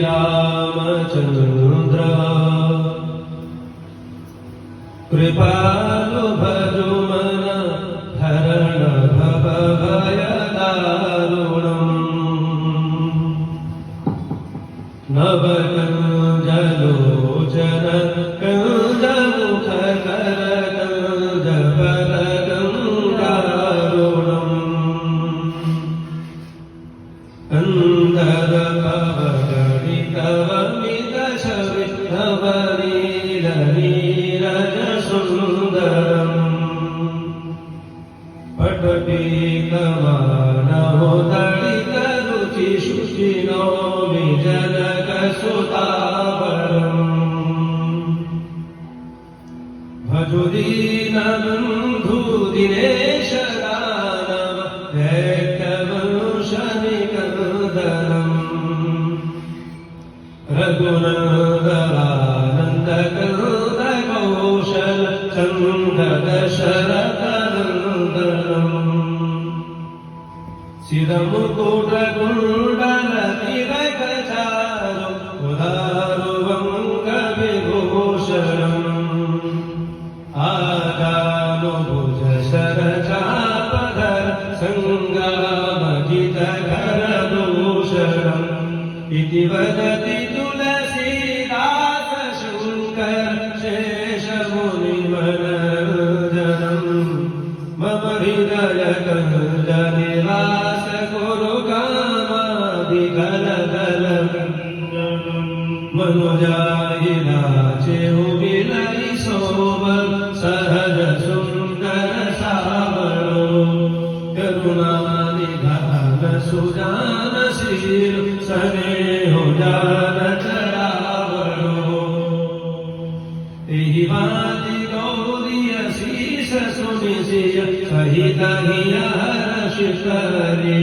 रामचंद्र कृपालु भजु मन हरण भव भय दारुणम् नव कंजलोचन कंजमुख कर कंजपर गंगारुणम् कंदर पवगणितवमित शवि नवनील नीरज सुंदरम् पटपीतमानोदलित रुचि शुचिनो विजनक सुतावरम् भजो दीनबन्धु दिनेश दानव दैत्यवंशनिकन्दनम् रघुनन्दनानन्द कंद कौशल चन्द दशरथनन्दनम् शिरमुकुटकुण्डल तिलक चारु उदारुवङ्ग विभूषणम् आजानुभुज शरचापधर सङ्ग्रामजित करदूषणम् इति वदति तुलसीदास शङ्कर शेषमुनिमनोरञ्जनम् मम हृदय कंज निवास कुरु कामादिकलकलकन्दनम् मनुजाहि नाचेहु विलय सोबल सहज सुंदर सावरो करुणानिधान सुजान शील स्नेहो जान चरावरो एहि वाति गौरी शीश सुनिशिय सहित हर्ष करे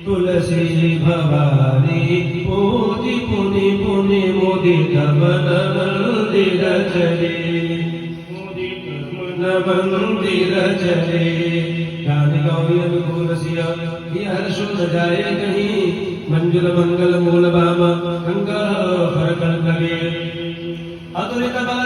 तुलसी भवानी पूजि पुनि पुनि मुदित मन मंदिर चले मंदिर चले ज्ञान गौरी अनुकूल सिय हर्ष न जाए कहीं मंजुल मंगल मूल बाम कंग फर कल कले अतुलित